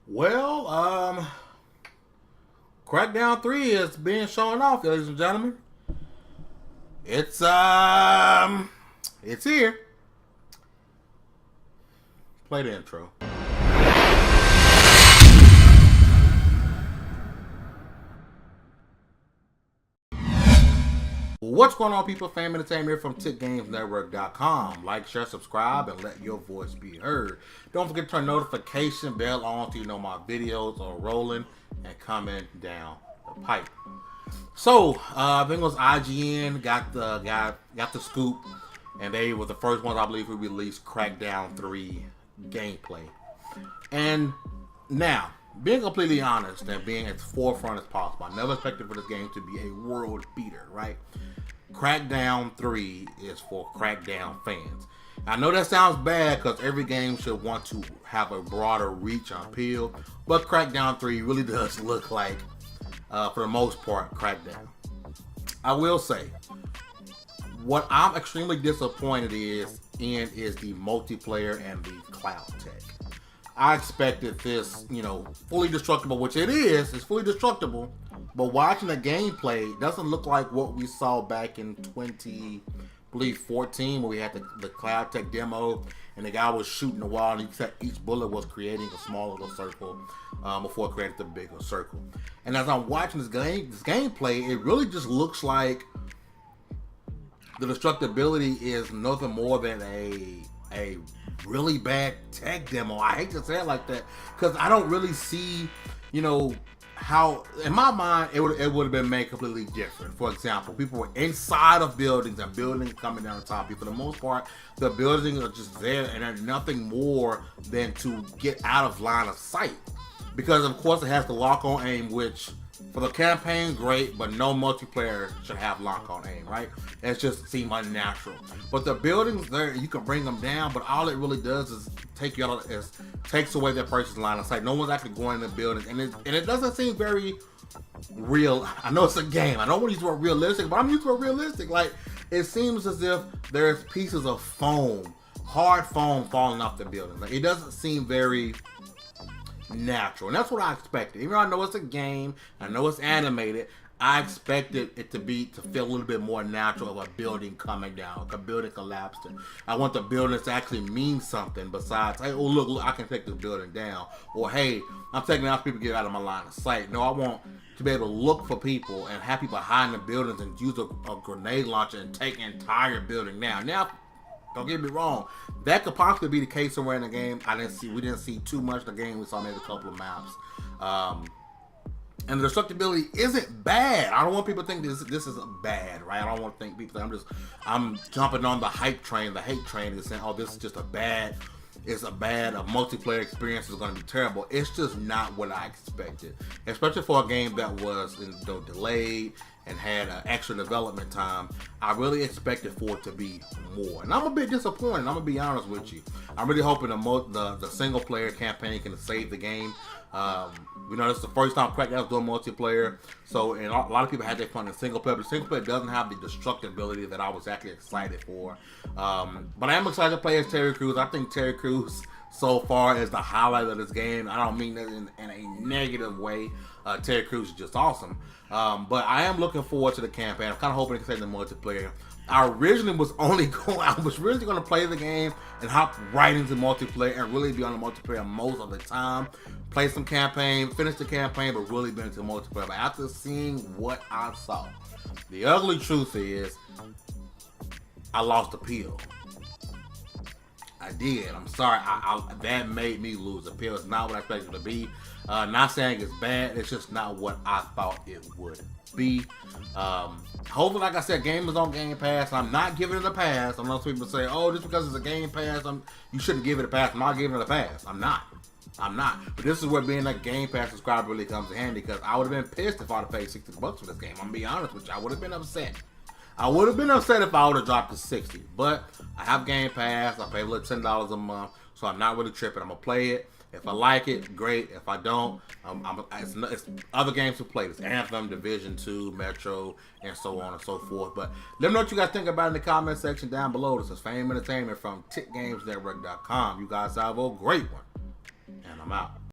Well, Crackdown 3 is being shown off, ladies and gentlemen. It's here. Play the intro. What's going on, people? Fam Entertainment here from TiC Network.com. Like, share, subscribe, and let your voice be heard. Don't forget to turn notification bell on so you know my videos are rolling and coming down the pipe. So, I think it was IGN got the scoop, and they were the first ones, I believe, who released Crackdown 3 gameplay. And now, being completely honest and being as forefront as possible, I never expected for this game to be a world beater, right? Crackdown 3 is for Crackdown fans. I know that sounds bad because every game should want to have a broader reach and appeal, but Crackdown 3 really does look like, for the most part, Crackdown. I will say, what I'm extremely disappointed is the multiplayer and the cloud tech. I expected this, fully destructible, which it is. It's fully destructible. But watching the gameplay, it doesn't look like what we saw back in 2014, where we had the cloud tech demo, and the guy was shooting the wall, and each bullet was creating a small little circle before it created the bigger circle. And as I'm watching this gameplay, it really just looks like the destructibility is nothing more than a really bad tech demo. I hate to say it like that because I don't really see, how, in my mind, it would have been made completely different. For example, people were inside of buildings and buildings coming down the top. For the most part, the buildings are just there and they're nothing more than to get out of line of sight. Because, of course, it has the lock-on aim, which for the campaign, great, but no multiplayer should have lock-on aim, right? It just seems unnatural. But the buildings there, you can bring them down, but all it really does is takes away that person's line of sight. No one's actually going in the building, and it doesn't seem very real. I know it's a game. I don't want to use the word realistic, but I'm using the word realistic. Like, it seems as if there's pieces of foam, hard foam, falling off the building. Like, it doesn't seem very natural, and that's what I expected. Even though I know it's a game, I know it's animated, I expected it to feel a little bit more natural of a building coming down, like a building collapsing. I want the buildings to actually mean something besides, hey, oh look, I can take this building down, or hey, I'm taking out people to get out of my line of sight. No, I want to be able to look for people and have people hide in the buildings and use a grenade launcher and take an entire building down. Now, don't get me wrong, that could possibly be the case somewhere in the game. We didn't see too much of the game. We saw maybe a couple of maps. And the destructibility isn't bad. I don't want people to think this is bad, right? I don't want to think people I'm jumping on the hype train, the hate train, and saying, oh, this is just a multiplayer experience is going to be terrible. It's just not what I expected, especially for a game that was delayed and had extra development time. I really expected for it to be more, and I'm a bit disappointed. I'm gonna be honest with you. I'm really hoping the single player campaign can save the game. This is the first time Crackdown's doing multiplayer, so and a lot of people had their fun in single player, but single player doesn't have the destructibility that I was actually excited for. But I am excited to play as Terry Crews. I think Terry Crews so far is the highlight of this game. I don't mean that in a negative way. Terry Crews is just awesome. But I am looking forward to the campaign. I'm kind of hoping to save the multiplayer. I was originally going to play the game and hop right into multiplayer and really be on the multiplayer most of the time. Play some campaign, finish the campaign, but really be into multiplayer. But after seeing what I saw, the ugly truth is, I lost appeal. I did. I'm sorry. That made me lose appeal. It's not what I expected it to be. Not saying it's bad. It's just not what I thought it would be. Hopefully, like I said, game is on Game Pass. I'm not giving it a pass. I know some people say, oh, just because it's a Game Pass, you shouldn't give it a pass. I'm not giving it a pass. I'm not. But this is where being a Game Pass subscriber really comes in handy, because I would have been pissed if I'd have paid $60 for this game. I'm going to be honest with you. I would have been upset. I would have been upset if I would have dropped to $60, but I have Game Pass. I pay a little $10 a month, so I'm not really tripping. I'm gonna play it. If I like it, great. If I don't, it's other games to play. It's Anthem, Division 2, Metro, and so on and so forth. But let me know what you guys think about it in the comment section down below. This is Fame Entertainment from TiC Network.com. You guys have a great one, and I'm out.